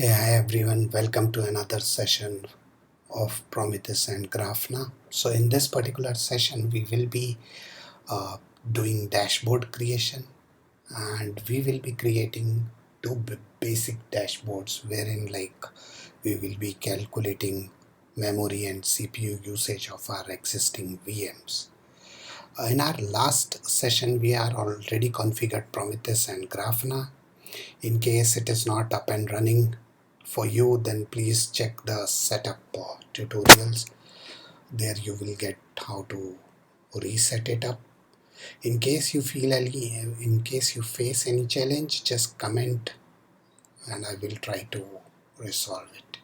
Hey, hi everyone, welcome to another session of Prometheus and Grafana. So in this particular session we will be doing dashboard creation, and we will be creating two basic dashboards wherein we will be calculating memory and CPU usage of our existing VMs. In our last session we are already configured Prometheus and Grafana. In case it is not up and running for you, then please check the setup tutorials. There you will get how to reset it up. In case you face any challenge, just comment and I will try to resolve it.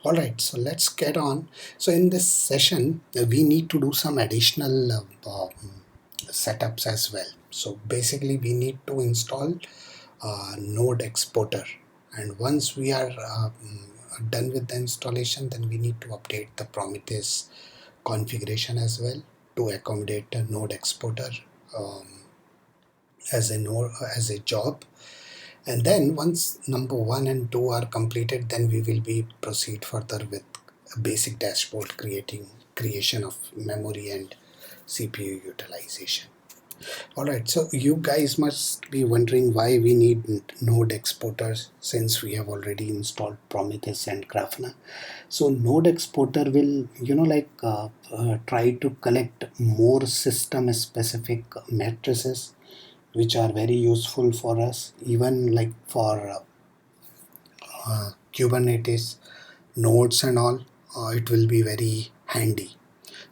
Alright, so let's get on. So in this session we need to do some additional setups as well. So basically we need to install node exporter, and once we are done with the installation, then we need to update the Prometheus configuration as well to accommodate a node exporter um, as a job. And then once number 1 and 2 are completed, then we will be proceed further with a basic dashboard creation of memory and CPU utilization. Alright, so you guys must be wondering why we need node exporters since we have already installed Prometheus and Grafana. So node exporter will try to collect more system specific matrices which are very useful for us, even like for Kubernetes nodes and all. It will be very handy.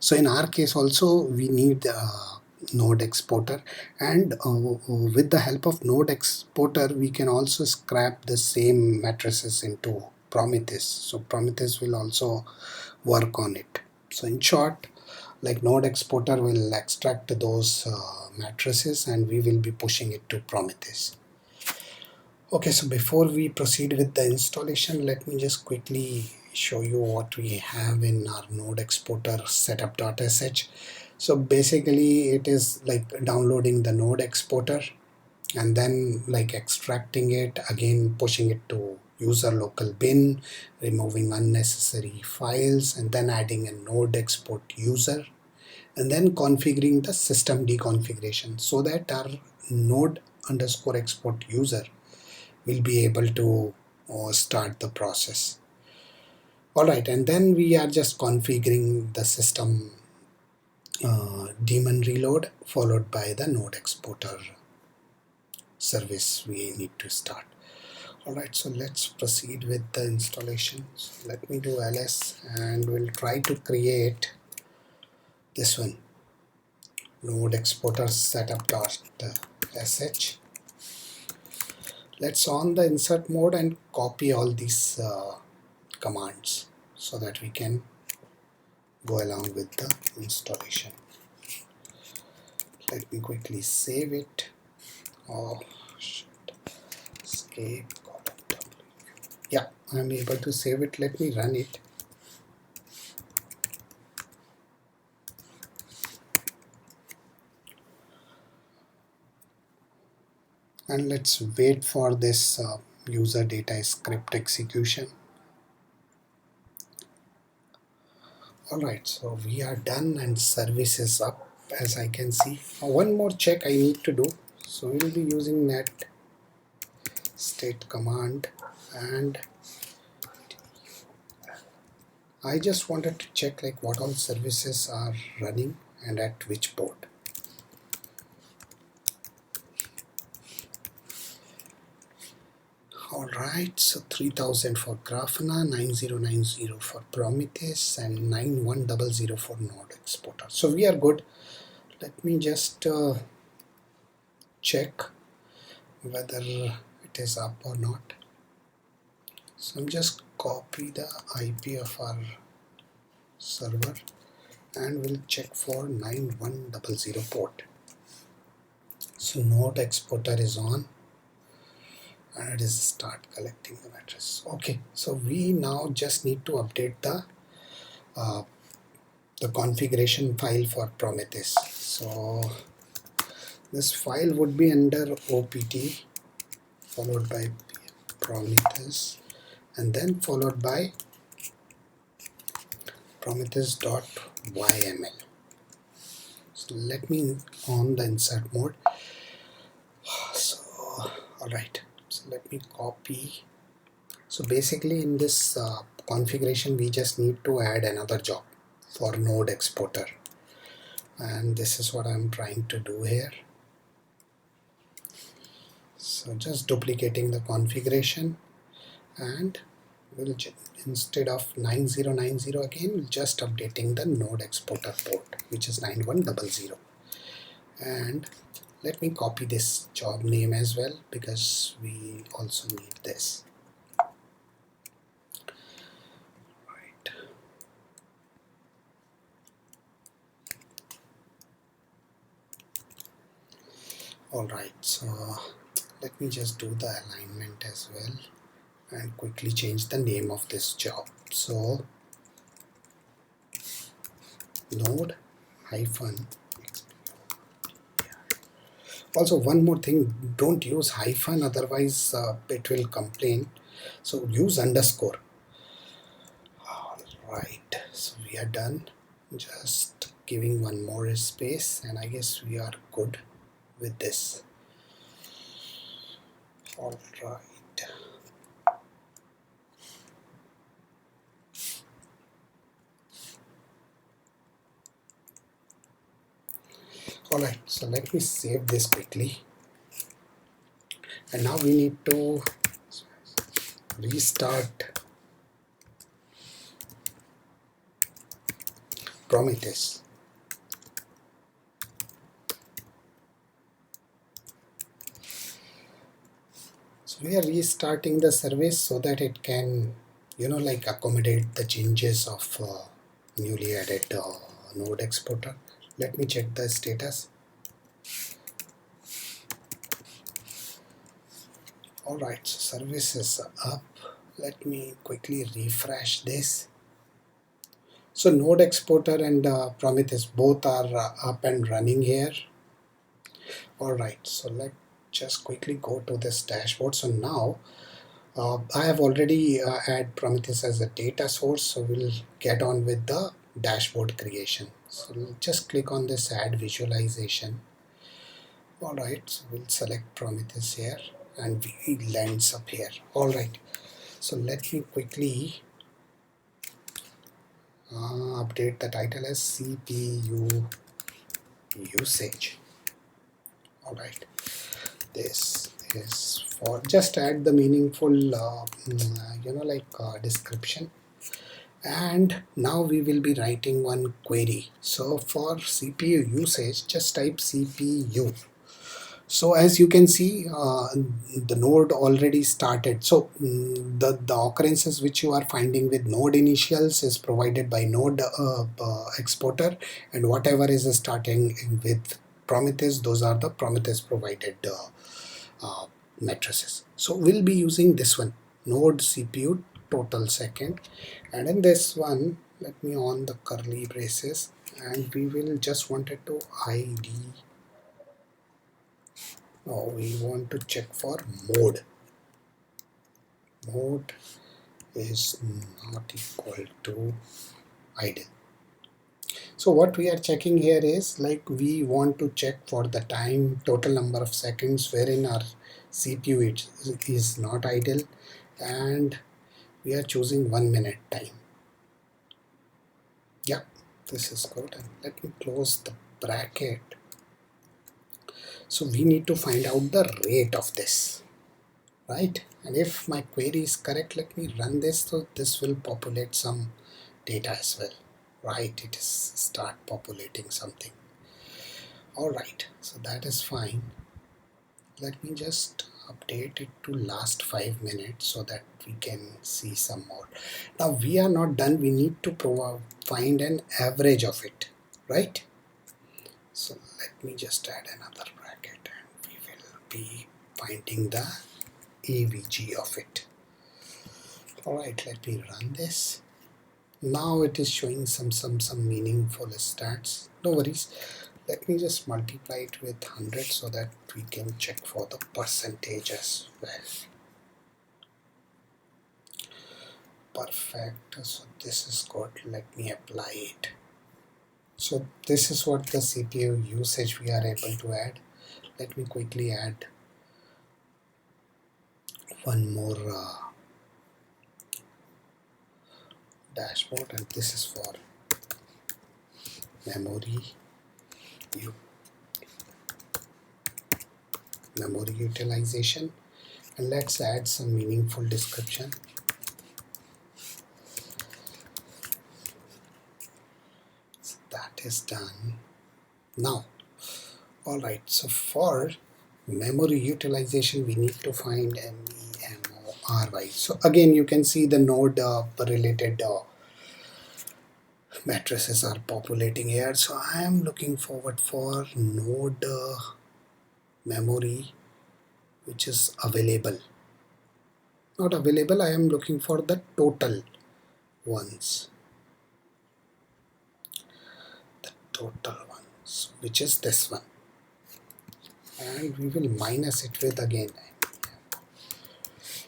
So in our case also we need node exporter, and with the help of node exporter we can also scrap the same matrices into Prometheus. So Prometheus will also work on it. So in short, like node exporter will extract those matrices and we will be pushing it to Prometheus. Okay, so before we proceed with the installation, let me just quickly show you what we have in our node exporter setup.sh. So basically it is like downloading the node exporter and then like extracting it, again pushing it to user local bin, removing unnecessary files, and then adding a node export user, and then configuring the system deconfiguration so that our node underscore export user will be able to start the process. Alright, and then we are just configuring the system daemon reload followed by the node exporter service we need to start. Alright, so let's proceed with the installation. So let me do ls and we'll try to create this one, node exporter setup.sh. Let's on the insert mode and copy all these commands so that we can go along with the installation. Let me quickly save it. Oh shit. Escape column W. Yeah, I'm able to save it. Let me run it. And let's wait for this user data script execution. Alright, so we are done and service is up, as I can see. Now one more check I need to do. So we'll be using net state command, and I just wanted to check like what all services are running and at which port. Alright, so 3000 for Grafana, 9090 for Prometheus, and 9100 for node exporter. So we are good. Let me just check whether it is up or not. So I'm just copy the IP of our server and we'll check for 9100 port. So node exporter is on and it is start collecting the matrix. Okay, so we now just need to update the configuration file for Prometheus. So this file would be under opt followed by Prometheus, and then followed by Prometheus.yml. So let me on the insert mode. So alright, so let me copy. So basically in this configuration we just need to add another job for node exporter, and this is what I'm trying to do here. So just duplicating the configuration, and we'll instead of 9090 again, we'll just updating the node exporter port, which is 9100. And let me copy this job name as well, because we also need this. Right. Alright, so let me just do the alignment as well and quickly change the name of this job. So node hyphen. Also one more thing, don't use hyphen, otherwise it will complain. So use underscore. Alright, so we are done. Just giving one more space, and I guess we are good with this. Alright. Alright, so let me save this quickly. And now we need to restart Prometheus. So we are restarting the service so that it can, like accommodate the changes of newly added node exporter. Let me check the status. Alright, so service is up. Let me quickly refresh this. So node exporter and Prometheus both are up and running here. Alright, so let's just quickly go to this dashboard. So now I have already added Prometheus as a data source, so we'll get on with the dashboard creation. So we'll just click on this add visualization. Alright, so we'll select Prometheus here and it lands up here. Alright, so let me quickly update the title as CPU usage. Alright, this is for just add the meaningful description. And now we will be writing one query. So for CPU usage, just type CPU. So as you can see, the node already started. So the occurrences which you are finding with node initials is provided by node exporter, and whatever is starting with Prometheus, those are the Prometheus provided matrices. So we'll be using this one, node CPU total second, and in this one let me on the curly braces, and we will just wanted to ID. Now we want to check for mode. Mode is not equal to idle. So what we are checking here is, like, we want to check for the time, total number of seconds wherein our CPU is not idle, and we are choosing 1 minute time. Yeah, this is good. And let me close the bracket. So we need to find out the rate of this, right? And if my query is correct, let me run this. So this will populate some data as well, right? It is start populating something. All right, so that is fine. Let me just update it to last 5 minutes so that we can see some more. Now we are not done. We need to find an average of it, right? So let me just add another bracket, and we will be finding the AVG of it. Alright, let me run this. Now it is showing some meaningful stats. No worries. Let me just multiply it with 100 so that we can check for the percentage as well. perfect. So this is good. Let me apply it. So this is what the CPU usage we are able to add. Let me quickly add one more dashboard, and this is for memory utilization, and let's add some meaningful description. So that is done. Now, alright, so for memory utilization we need to find MEMORY. So again you can see the node related matrices are populating here. So I am looking forward for node memory which is available. Not available, I am looking for the total ones. The total ones, which is this one. And we will minus it with again.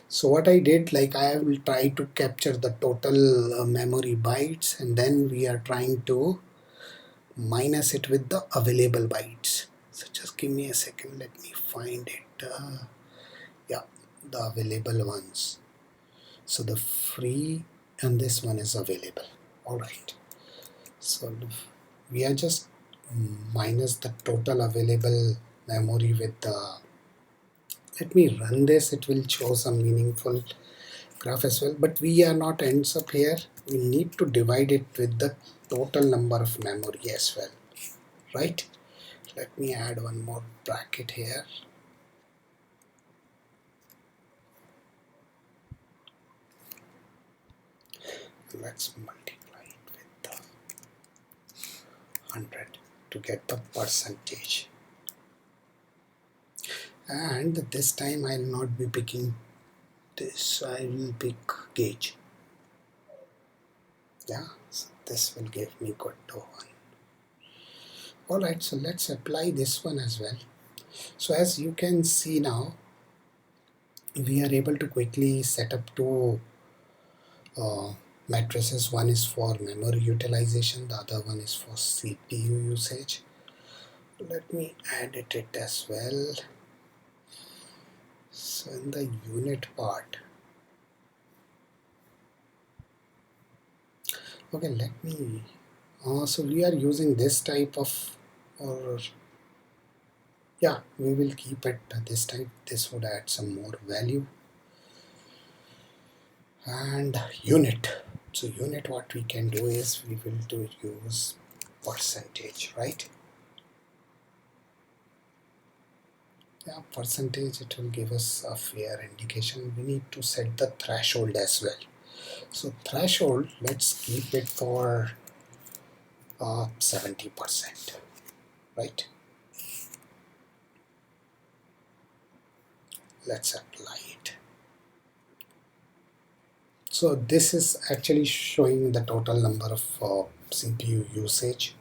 So what I did, like I will try to capture the total memory bytes, and then we are trying to minus it with the available bytes. So just give me a second, let me find it. Yeah, the available ones. So the free and this one is available. Alright. So we are just minus the total available memory with the, let me run this, it will show some meaningful graph as well, but we are not ends up here. We need to divide it with the total number of memory as well, right? Let me add one more bracket here. Let's multiply it with the 100 to get the percentage. And this time I will not be picking this, I will pick gauge. Yeah, so this will give me good to 1. Alright, so let's apply this one as well. So as you can see now, we are able to quickly set up two matrices. One is for memory utilization, the other one is for CPU usage. Let me edit it as well. So in the unit part, okay, let me, so we are using this type of, or yeah, we will keep it this type. This would add some more value. And unit, so unit, what we can do is we will use percentage, right? Yeah, percentage, it will give us a fair indication. We need to set the threshold as well. So threshold, let's keep it for 70%, right? Let's apply it. So this is actually showing the total number of CPU usage.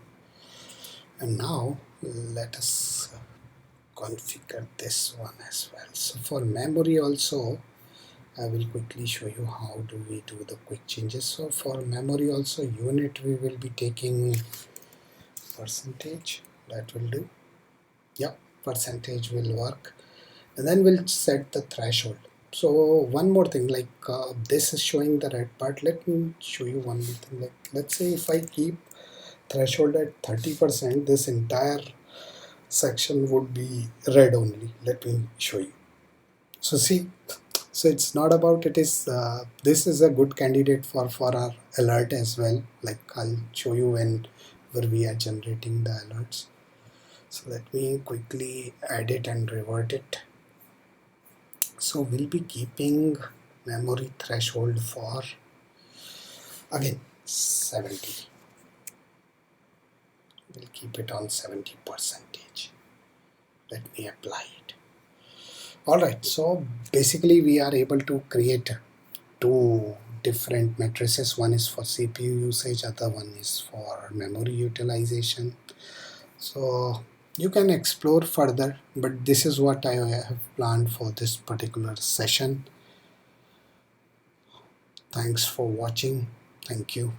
And now let us configure this one as well. So for memory also, I will quickly show you how do we do the quick changes. So for memory also, unit we will be taking percentage, that will do. Yep, percentage will work. And then we'll set the threshold. So one more thing, like this is showing the red part. Let me show you one more thing. Like let's say if I keep threshold at 30%, this entire section would be red only. Let me show you. So see, so it's not about, it is this is a good candidate for our alert as well. Like I'll show you when we are generating the alerts. So let me quickly add it and revert it. So we'll be keeping memory threshold for again 70. We'll keep it on 70%. Let me apply it. Alright, so basically we are able to create two different matrices. One is for CPU usage, other one is for memory utilization. So you can explore further, but this is what I have planned for this particular session. Thanks for watching. Thank you.